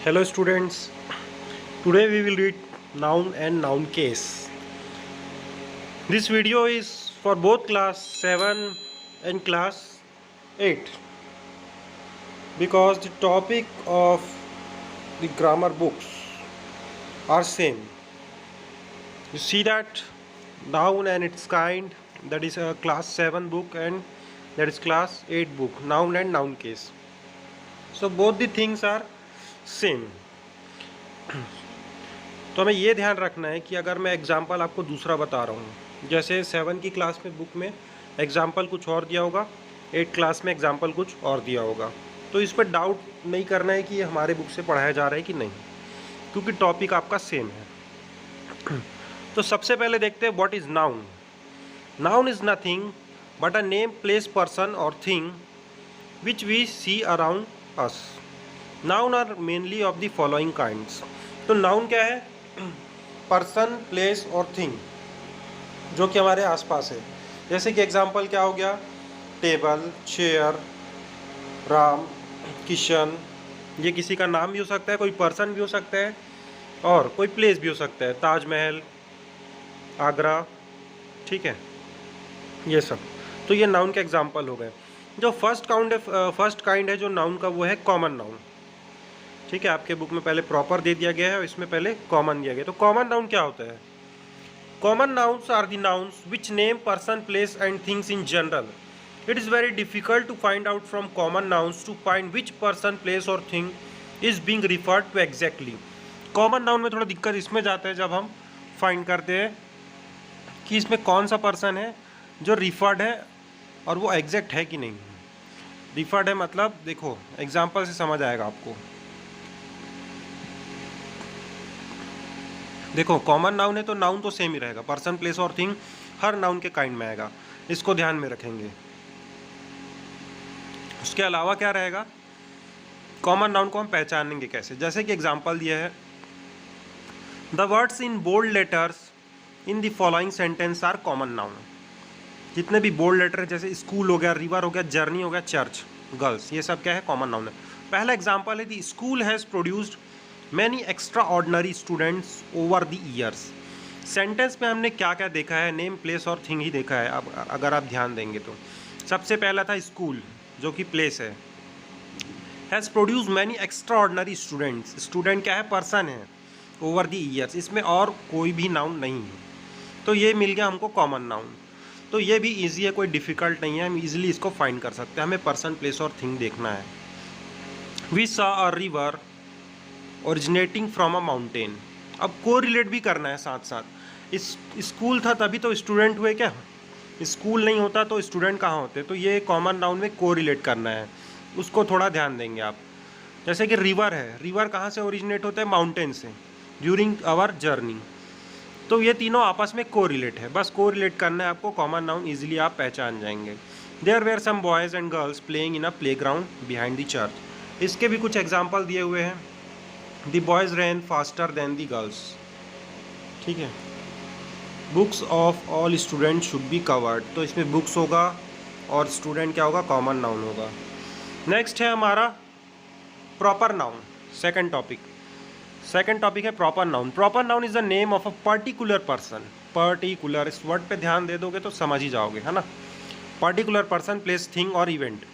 Hello students, today we will read noun and noun case. This video is for both class 7 and class 8 because the topic of the grammar books are same. You see that noun and its kind, that is a class 7 book, and that is class 8 book, noun and noun case. So both the things are same. तो हमें ये ध्यान रखना है कि अगर मैं example आपको दूसरा बता रहा हूँ, जैसे 7 की क्लास में बुक में एग्जाम्पल कुछ और दिया होगा, 8 क्लास में एग्जाम्पल कुछ और दिया होगा, तो इस पर डाउट नहीं करना है कि ये हमारे बुक से पढ़ाया जा रहा है कि नहीं, क्योंकि टॉपिक आपका सेम है। तो सबसे पहले देखते हैं what is noun. Noun is nothing but a name, place, person और thing which we see around us. Noun are mainly of the following kinds. तो नाउन क्या है? पर्सन, प्लेस और थिंग जो कि हमारे आसपास है। जैसे कि एग्जांपल क्या हो गया? Table, chair, Ram, Kishan. ये किसी का नाम भी हो सकता है, कोई पर्सन भी हो सकता है और कोई प्लेस भी हो सकता है, ताजमहल, आगरा, ठीक है, ये सब। तो ये नाउन के एग्जांपल हो गए। जो फर्स्ट काइंड है जो नाउन का, वो है कॉमन नाउन। ठीक है, आपके बुक में पहले प्रॉपर दे दिया गया है और इसमें पहले कॉमन दिया गया। तो कॉमन नाउन क्या होता है? Common nouns are the nouns which name person, place and things in general. It is very difficult to find out from common nouns to find which person, place और thing is being referred to exactly. Common noun में थोड़ा दिक्कत इसमें जाता है जब हम find करते हैं कि इसमें कौन सा पर्सन है जो रिफर्ड है और वो एग्जैक्ट है कि नहीं। रिफर्ड है मतलब, देखो एग्जाम्पल से समझ आएगा आपको। देखो कॉमन नाउन है तो नाउन तो सेम ही रहेगा, पर्सन, प्लेस और थिंग हर नाउन के काइंड में आएगा, इसको ध्यान में रखेंगे। उसके अलावा क्या रहेगा? कॉमन नाउन को हम पहचानेंगे कैसे? जैसे कि एग्जांपल दिया है, the words in bold letters in the following sentence are common noun. जितने भी बोल्ड लेटर है, जैसे स्कूल हो गया, रिवर हो गया, जर्नी हो गया, चर्च, गर्ल्स, ये सब क्या है? कॉमन नाउन है। पहला एग्जाम्पल है, the school has produced many extra ordinary students over the years. Sentence में हमने क्या क्या देखा है? नेम, प्लेस और थिंग ही देखा है। अब अगर आप ध्यान देंगे तो सबसे पहला था स्कूल, जो कि प्लेस है। Has produce many extra ordinary students, student क्या है? पर्सन है। ओवर द ईयर्स, इसमें और कोई भी नाउन नहीं है, तो ये मिल गया हमको कॉमन नाउन। तो ये भी ईजी है, कोई डिफ़िकल्ट नहीं है, हम ईजिली इसको फाइंड कर सकते हैं। हमें पर्सन, प्लेस और थिंग देखना है। We saw a river originating from a mountain. अब को रिलेट भी करना है साथ साथ। इस स्कूल था तभी तो स्टूडेंट हुए क्या? स्कूल नहीं होता तो स्टूडेंट कहाँ होते? तो ये कॉमन नाउन में को रिलेट करना है, उसको थोड़ा ध्यान देंगे आप। जैसे कि रिवर है, रिवर कहाँ से ओरिजिनेट होता है? माउंटेन से, ड्यूरिंग आवर जर्नी। तो ये तीनों आपस में को रिलेट है, बस को रिलेट करना है आपको, कॉमन नाउन ईजिली आप पहचान जाएंगे। There were some boys and girls playing in a playground behind the church. इसके भी कुछ एग्जाम्पल दिए हुए हैं। The boys ran faster than the girls। ठीक है। Books of all student should be covered. तो इसमें बुक्स होगा और स्टूडेंट क्या होगा? कॉमन नाउन होगा। नेक्स्ट है हमारा प्रॉपर नाउन, सेकंड टॉपिक है proper noun. Proper noun is the name of a particular person. Particular, इस वर्ड पे ध्यान दे दोगे तो समझ ही जाओगे, है ना। पर्टिकुलर पर्सन, प्लेस, थिंग और event.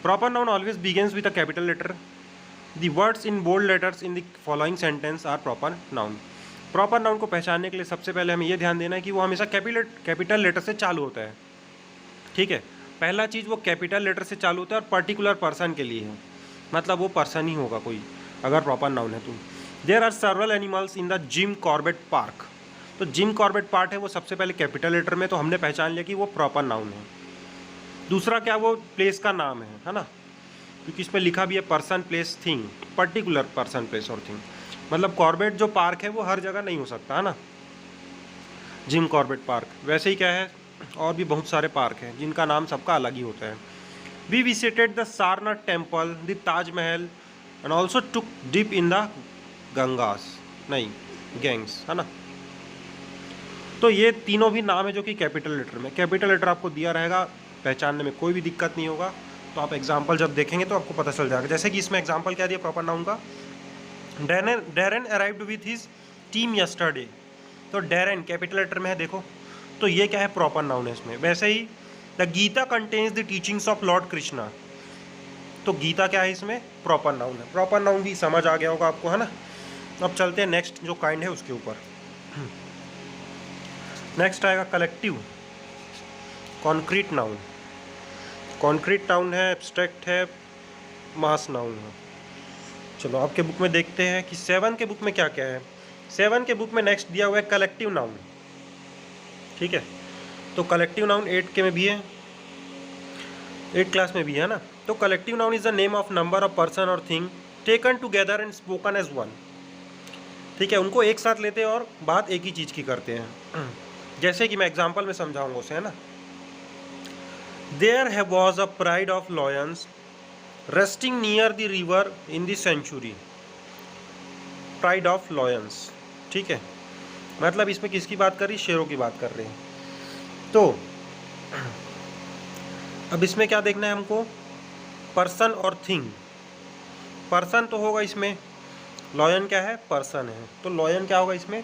Proper noun always begins with a capital letter. The words in bold letters in the following sentence are proper noun। Proper noun को पहचानने के लिए सबसे पहले हमें यह ध्यान देना है कि वो हमेशा कैपिटल लेटर से चालू होता है। ठीक है, पहला चीज़ वो कैपिटल लेटर से चालू होता है और पर्टिकुलर पर्सन के लिए है, मतलब वो पर्सन ही होगा कोई, अगर प्रॉपर नाउन है तो। There are several animals in the Jim Corbett Park. तो जिम कॉर्बेट पार्क है, वो सबसे पहले कैपिटल लेटर में, तो हमने पहचान लिया कि वो प्रॉपर नाउन है। दूसरा क्या? वो प्लेस का नाम है ना, क्योंकि इसमें लिखा भी है person, place, thing, particular person, place और थिंग। मतलब कॉर्बेट जो पार्क है वो हर जगह नहीं हो सकता, है ना, जिम कॉर्बेट पार्क। वैसे ही क्या है, और भी बहुत सारे पार्क हैं जिनका नाम सबका अलग ही होता है। We visited the Sarnath temple, the Taj Mahal and also took dip in the Ganges, नहीं गैंग्स, है ना। तो ये तीनों भी नाम है जो कि कैपिटल लेटर में। कैपिटल लेटर आपको दिया रहेगा, पहचानने में कोई भी दिक्कत नहीं होगा। तो आप एग्जाम्पल जब देखेंगे तो आपको पता चल जाएगा। जैसे कि इसमें एग्जाम्पल क्या दिया प्रॉपर नाउन का? Darren arrived with his team yesterday. तो डेरन कैपिटल लेटर में है देखो, तो ये क्या है, प्रॉपर नाउन है इसमें। वैसे ही the Gita contains the teachings of lord Krishna, तो गीता क्या है इसमें, प्रॉपर नाउन है। प्रॉपर नाउन भी समझ आ गया होगा आपको, है ना। अब चलते हैं नेक्स्ट जो काइंड है उसके ऊपर। नेक्स्ट आएगा collective concrete noun. Concrete noun है, एब्स्ट्रैक्ट है, मास नाउन है। चलो आपके बुक में देखते हैं कि 7 के बुक में क्या क्या है। 7 के बुक में नेक्स्ट दिया हुआ है कलेक्टिव नाउन, ठीक है। तो कलेक्टिव नाउन 8 के में भी है, 8 क्लास में भी है ना। तो collective noun is the name of number of person और thing taken together and spoken as one, ठीक है। उनको एक साथ लेते हैं और बात एक ही चीज़ की करते हैं। जैसे कि मैं एग्जांपल में समझाऊंगा उसे, है ना। There was a pride of lions resting near the river in the sanctuary. Pride of lions, ठीक है। मतलब इसमें किसकी बात कर रही, शेरों की बात कर रहे हैं। तो अब इसमें क्या देखना है हमको, पर्सन और थिंग। पर्सन तो होगा इसमें, लॉयन क्या है, पर्सन है, तो लॉयन क्या होगा इसमें,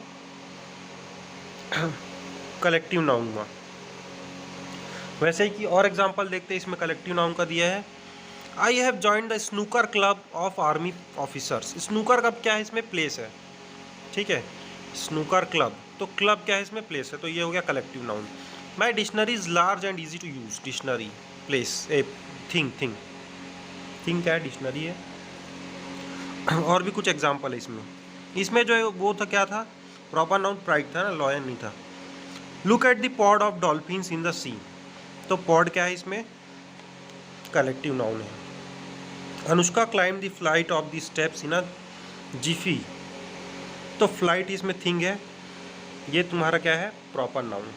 कलेक्टिव नाउन हुआ। वैसे ही कि और एग्जांपल देखते हैं, इसमें कलेक्टिव नाउन का दिया है, I have joined the snooker club of army officers. Snooker का क्या है इसमें, प्लेस है, ठीक है। स्नूकर क्लब, तो क्लब क्या है इसमें, प्लेस है, तो ये हो गया collective noun. My dictionary is large and easy to use. Dictionary, place, a thing, thing क्या है, डिक्शनरी है। और भी कुछ एग्जाम्पल है इसमें। इसमें जो है वो था, क्या था, प्रॉपर नाउन प्राइड था ना, लॉयन नहीं था। Look at the pod of dolphins in the sea, तो पॉड क्या है इसमें, कलेक्टिव नाउन है। Anushka climb the flight of the steps in a jiffy, तो फ्लाइट इसमें थिंग है, ये तुम्हारा क्या है, प्रॉपर नाउन,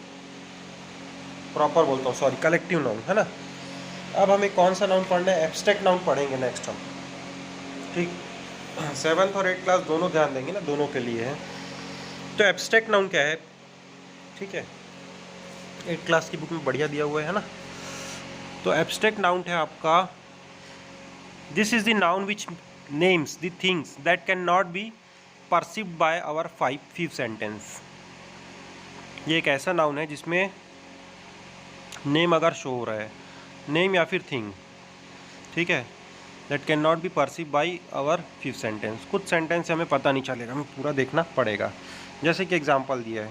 प्रॉपर बोलता हूँ सॉरी, कलेक्टिव नाउन, है ना। अब हमें कौन सा नाउन पढ़ना है, एब्स्ट्रैक्ट नाउन पढ़ेंगे नेक्स्ट हम, ठीक। 7th और 8th क्लास दोनों ध्यान देंगे ना, दोनों के लिए है। तो एब्स्ट्रैक्ट नाउन क्या है, ठीक है, 8th क्लास की बुक में बढ़िया दिया हुआ है ना। तो एब्स्ट्रैक्ट नाउन है आपका, this is the noun which names the things that can not be perceived by our fifth sentence. ये एक ऐसा नाउन है जिसमें नेम अगर शो हो रहा है, नेम या फिर थिंग, ठीक है, that can not be perceive by our fifth sentence. कुछ सेंटेंस हमें पता नहीं चलेगा, हमें पूरा देखना पड़ेगा। जैसे कि एग्जाम्पल दिया है,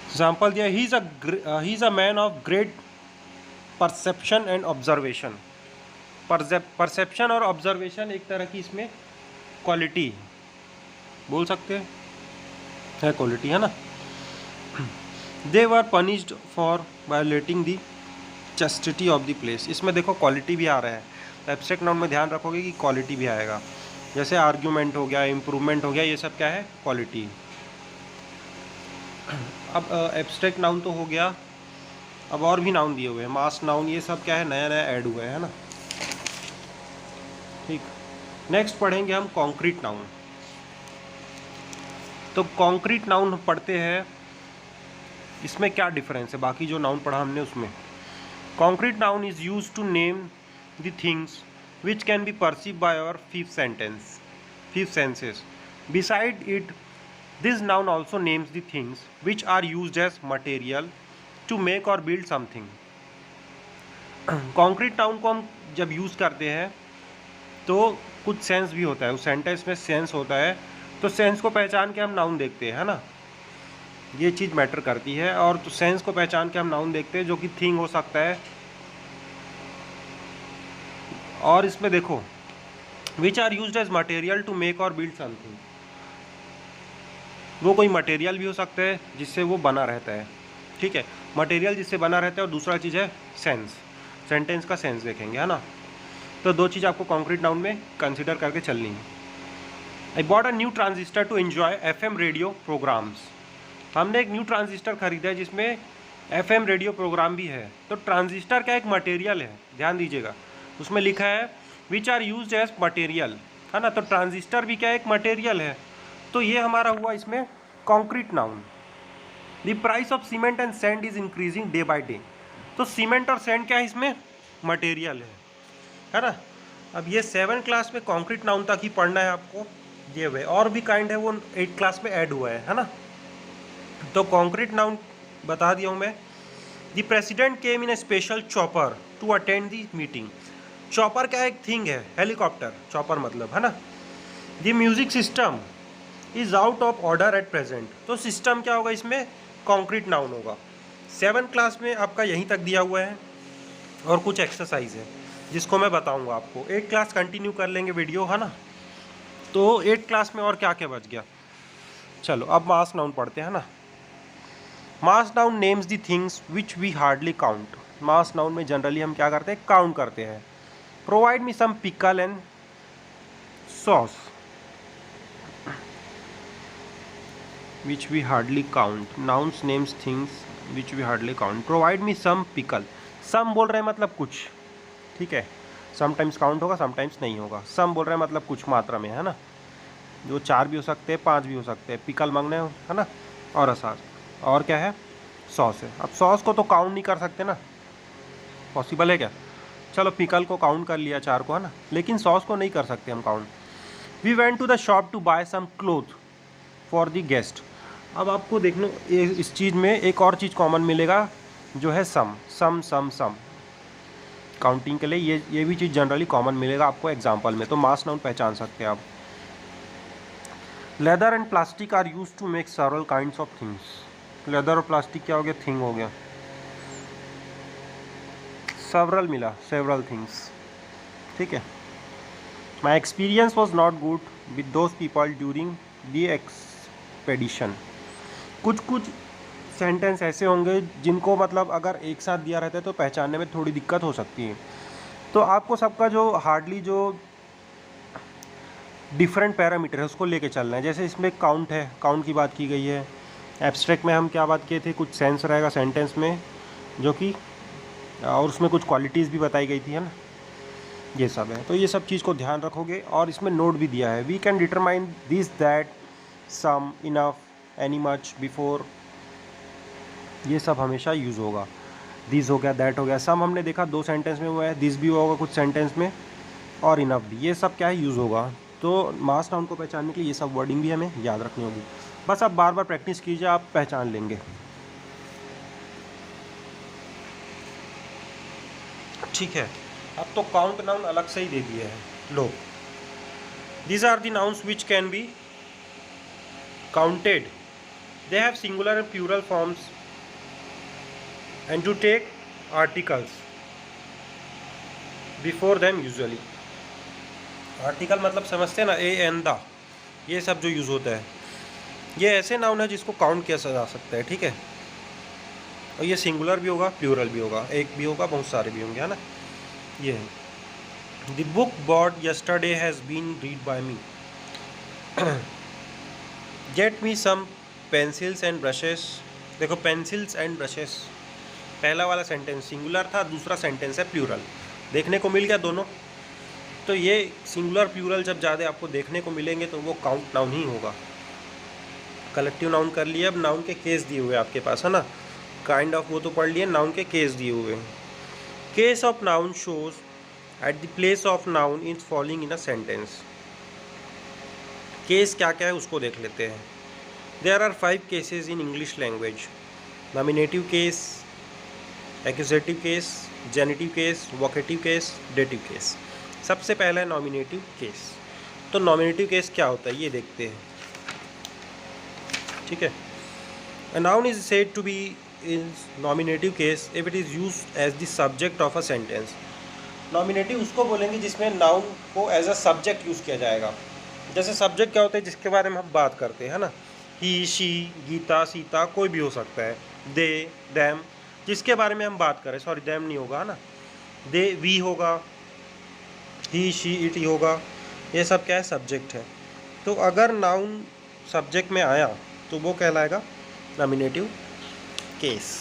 एग्जाम्पल दिया है, he is a man of great perception and observation. Perception और ऑब्जर्वेशन एक तरह की इसमें क्वालिटी बोल सकते हैं, है क्वालिटी, है ना। They were punished for violating the chastity of the place, इसमें देखो क्वालिटी भी आ रहा है। एब्स्ट्रैक्ट नाउन में ध्यान रखोगे कि क्वालिटी भी आएगा, जैसे आर्ग्यूमेंट हो गया, इम्प्रूवमेंट हो गया, ये सब क्या है, क्वालिटी। अब एब्स्ट्रैक्ट नाउन तो हो गया, अब और भी नाउन दिए हुए हैं, मास नाउन, ये सब क्या है, नया नया ऐड हुआ है ना, ठीक। नेक्स्ट पढ़ेंगे हम कॉन्क्रीट नाउन। तो कॉन्क्रीट नाउन पढ़ते हैं, इसमें क्या डिफरेंस है बाकी जो नाउन पढ़ा हमने उसमें। Concrete noun is used to name the things which can be perceived by our fifth senses. Beside it, this noun also names the things which are used as material to make or build something. Concrete noun को हम जब use करते हैं तो कुछ sense भी होता है, उस सेंटेंस में सेंस होता है, तो सेंस को पहचान के हम नाउन देखते हैं, है ना। ये चीज़ मैटर करती है, और तो सेंस को पहचान के हम नाउन देखते हैं, जो कि थिंग हो सकता है। और इसमें देखो, which are used as material to make और बिल्ड समथिंग, वो कोई मटेरियल भी हो सकता है जिससे वो बना रहता है, ठीक है, मटेरियल जिससे बना रहता है, और दूसरा चीज़ है सेंस, सेंटेंस का सेंस देखेंगे, है ना। तो दो चीज़ आपको कॉन्क्रीट नाउन में कंसिडर करके चलनी है। I bought a new transistor to enjoy FM radio programmes. हमने एक न्यू ट्रांजिस्टर खरीदा है जिसमें FM रेडियो प्रोग्राम भी है। तो ट्रांजिस्टर क्या एक मटेरियल है, ध्यान दीजिएगा, उसमें लिखा है which are used as material, है ना। तो ट्रांजिस्टर भी क्या एक मटेरियल है, तो ये हमारा हुआ इसमें concrete noun. The price of cement and sand is increasing day by day. तो सीमेंट और सैंड क्या है इसमें, मटेरियल है ना। अब ये 7 क्लास में कॉन्क्रीट नाउन तक ही पढ़ना है आपको, ये हुए और भी काइंड है वो 8 क्लास में ऐड हुआ है ना। तो कॉन्क्रीट नाउन बता दिया हूँ मैं। The president came in a special chopper to attend the meeting. Chopper क्या एक थिंग है, हेलीकॉप्टर, चॉपर मतलब है ना। The music system is out of order at present. तो सिस्टम क्या होगा इसमें, कॉन्क्रीट नाउन होगा। 7 क्लास में आपका यहीं तक दिया हुआ है और कुछ एक्सरसाइज है जिसको मैं बताऊंगा आपको। 8 क्लास कंटिन्यू कर लेंगे वीडियो है ना। तो 8 क्लास में और क्या क्या बच गया, चलो अब मास नाउन पढ़ते हैं ना। Mass noun names the things which we hardly count. Mass noun में जनरली हम क्या करते हैं, काउंट करते हैं। Provide me some pickle and sauce which we hardly count. Nouns names things which we hardly count. Provide me some pickle. Some बोल रहे हैं मतलब कुछ, ठीक है। समटाइम्स काउंट होगा, समटाइम्स नहीं होगा। सम बोल रहे हैं मतलब कुछ मात्रा में है ना, जो 4 भी हो सकते हैं, 5 भी हो सकते हैं। पिकल मांगने है ना, और असास, और क्या है, सॉस है। अब सॉस को तो काउंट नहीं कर सकते ना, पॉसिबल है क्या। चलो पिकल को काउंट कर लिया 4 को है ना, लेकिन सॉस को नहीं कर सकते हम count. We went to the shop to buy some cloth for the guest. अब आपको देखना इस चीज़ में एक और चीज़ कॉमन मिलेगा जो है सम। सम सम सम काउंटिंग के लिए ये भी चीज़ जनरली कॉमन मिलेगा आपको एग्जाम्पल में, तो मास नाउन पहचान सकते हैं आप। Leather and plastic are use to make several kinds of things. Leather और प्लास्टिक क्या हो गया, थिंग हो गया। सेवरल मिला, सेवरल थिंग्स, ठीक है। My experience was not good with those people during the expedition. कुछ कुछ सेंटेंस ऐसे होंगे जिनको मतलब अगर एक साथ दिया रहता है तो पहचानने में थोड़ी दिक्कत हो सकती है। तो आपको सबका जो हार्डली जो डिफरेंट पैरामीटर है उसको लेके चलना है। जैसे इसमें काउंट है, काउंट की बात की गई है। एब्स्ट्रैक्ट में हम क्या बात किए थे, कुछ सेंस रहेगा सेंटेंस में जो कि, और उसमें कुछ क्वालिटीज़ भी बताई गई थी है ना, ये सब है। तो ये सब चीज़ को ध्यान रखोगे। और इसमें नोट भी दिया है, we can determine this that some enough any much before, ये सब हमेशा यूज़ होगा। दिस हो गया, दैट हो गया। सम हमने देखा 2 सेंटेंस में हुआ है, दिस भी होगा कुछ सेंटेंस में, और इनफ भी, ये सब क्या है, यूज़ होगा। तो मास नाउन को पहचानने के लिए ये सब वर्डिंग भी हमें याद रखनी होगी। बस आप बार बार प्रैक्टिस कीजिए, आप पहचान लेंगे। ठीक है, अब तो काउंट नाउन अलग से ही दे दिया है। लो, these are the nouns which can be counted. They have singular and plural forms and to take articles before them usually. Article मतलब समझते हैं ना, ए एन द, ये सब जो यूज़ होता है, ये ऐसे नाउन है जिसको काउंट किया जा सकता है, ठीक है। और ये सिंगुलर भी होगा, प्लूरल भी होगा, एक भी होगा, बहुत सारे भी होंगे है ना। ये है the book bought yesterday has been read by me. Get me some pencils and brushes. देखो पेंसिल्स एंड ब्रशेस, पहला वाला सेंटेंस सिंगुलर था, दूसरा सेंटेंस है प्लूरल, देखने को मिल गया दोनों। तो ये सिंगुलर प्लूरल जब ज़्यादा आपको देखने को मिलेंगे तो वो काउंट नाउन ही होगा। कलेक्टिव नाउन कर लिया, अब नाउन के केस दिए हुए आपके पास है ना, काइंड ऑफ वो तो पढ़ लिए, नाउन के केस दिए हुए। Case of noun shows at the place of noun is following in a sentence. Case क्या क्या है उसको देख लेते हैं। There are 5 cases in English language, nominative case, accusative case, genitive case, vocative case, dative case. सबसे पहला है नॉमिनेटिव केस। तो नॉमिनेटिव केस क्या होता है ये देखते हैं, ठीक है। A noun is said to be in nominative case if it is used as the subject of a sentence. Nominative उसको बोलेंगे जिसमें नाउन को एज अ सब्जेक्ट यूज़ किया जाएगा। जैसे सब्जेक्ट क्या होता है, जिसके बारे में हम बात करते हैं ना, ही, शी, गीता, सीता, कोई भी हो सकता है। दे, दैम, जिसके बारे में हम बात करें, सॉरी दैम नहीं होगा ना, दे, वी होगा, ही, शी, इट होगा, ये सब क्या है, सब्जेक्ट है। तो अगर नाउन सब्जेक्ट में आया तो वो कहलाएगा nominative case.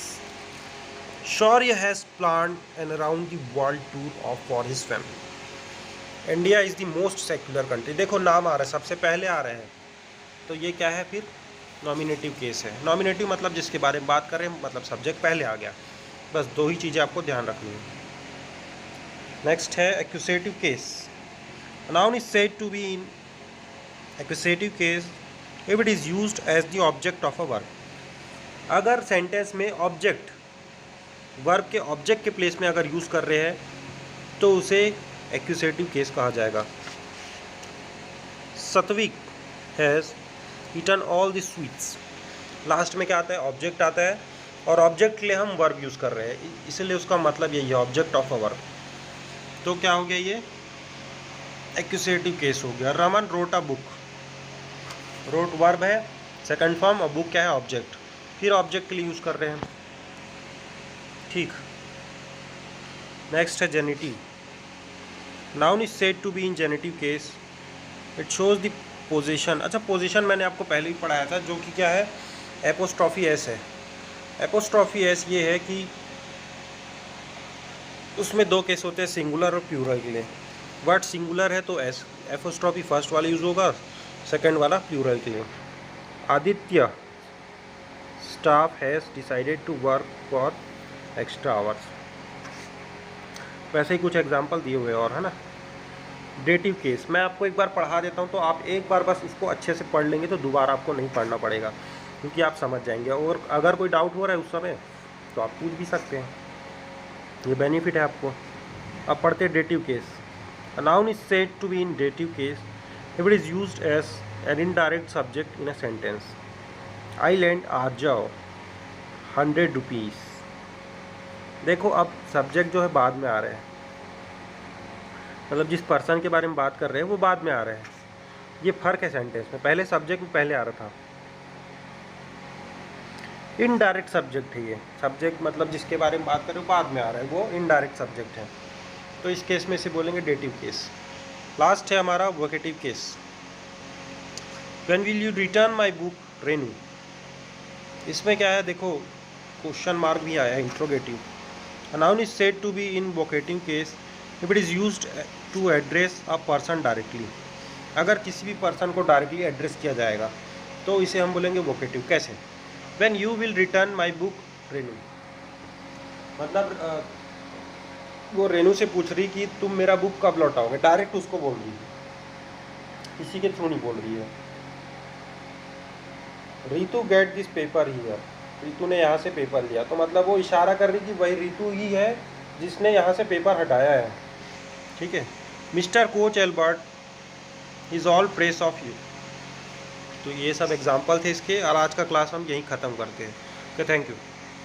Shaurya has planned an around the world tour of for his family. India is the most secular country. देखो नाम आ रहा है, सबसे पहले आ रहे हैं, तो ये क्या है फिर, नॉमिनेटिव केस है। नॉमिनेटिव मतलब जिसके बारे में बात करें, मतलब सब्जेक्ट पहले आ गया। बस 2 ही चीज़ें आपको ध्यान रखनी है। नेक्स्ट है accusative case. Noun is said to be in accusative case if it is used as the object of a verb. अगर सेंटेंस में ऑब्जेक्ट, वर्ब के ऑब्जेक्ट के प्लेस में अगर यूज़ कर रहे हैं तो उसे एक्यूसेटिव केस कहा जाएगा। Satvik has eaten all the sweets, last में क्या आता है, ऑब्जेक्ट आता है, और ऑब्जेक्ट के लिए हम वर्ब यूज़ कर रहे हैं, इसलिए उसका मतलब यही है, ऑब्जेक्ट ऑफ अ वर्ब। तो क्या हो गया, ये एक्यूसेटिव केस हो गया। Raman wrote a book, wrote verb है सेकंड फॉर्म, और बुक क्या है, ऑब्जेक्ट, फिर ऑब्जेक्ट के लिए यूज़ कर रहे हैं। ठीक, नेक्स्ट है genitive. Noun is said to be in genitive case it shows the position. अच्छा, पोजीशन मैंने आपको पहले ही पढ़ाया था, जो कि क्या है, एपोस्ट्रॉफी एस है। एपोस्ट्रॉफी एस ये है कि उसमें दो केस होते हैं, सिंगुलर और प्लूरल के लिए। वर्ड सिंगुलर है तो एस एपोस्ट्रॉफी फर्स्ट वाला यूज़ होगा, सेकंड वाला प्लूरल के लिए। Aditya staff has decided to work for extra hours. वैसे ही कुछ एग्जांपल दिए हुए और है ना। डेटिव केस मैं आपको एक बार पढ़ा देता हूँ, तो आप एक बार बस उसको अच्छे से पढ़ लेंगे तो दोबारा आपको नहीं पढ़ना पड़ेगा, क्योंकि आप समझ जाएंगे। और अगर कोई डाउट हो रहा है उस समय तो आप पूछ भी सकते हैं, ये बेनिफिट है आपको। अब पढ़ते हैं dative case. A noun is said to be in dative case if it is used as an indirect subject in a sentence. I lend Aarjav 100 rupees. देखो, अब सब्जेक्ट जो है बाद में आ रहे हैं, मतलब जिस पर्सन के बारे में बात कर रहे हैं वो बाद में आ रहे हैं, ये फ़र्क है सेंटेंस में। पहले सब्जेक्ट में पहले आ रहा था, इनडायरेक्ट सब्जेक्ट है ये। सब्जेक्ट मतलब जिसके बारे में बात कर रहे हो बाद में आ रहा है, वो इनडायरेक्ट सब्जेक्ट है, तो इस केस में से बोलेंगे डेटिव केस। लास्ट है हमारा vocative case. When will you return my book Renu. इसमें क्या है, देखो क्वेश्चन मार्क भी आया है, interrogative. A noun is said to be in vocative case if it is used to address a person directly। अगर किसी भी पर्सन को डायरेक्टली एड्रेस किया जाएगा तो इसे हम बोलेंगे वोकेटिव। कैसे, When you will return my book Renu, मतलब वो रेनू से पूछ रही कि तुम मेरा बुक कब लौटाओगे, डायरेक्ट उसको बोल रही है, किसी के थ्रू नहीं बोल रही है। Ritu get this paper here, Ritu ने यहाँ से पेपर लिया, तो मतलब वो इशारा कर रही कि वही रीतू ही है जिसने यहाँ से पेपर हटाया है। ठीक है। Mister coach Albert is all press of you. तो ये सब एग्जाम्पल थे इसके, और आज का क्लास हम यहीं ख़त्म करते हैं। Okay, thank you.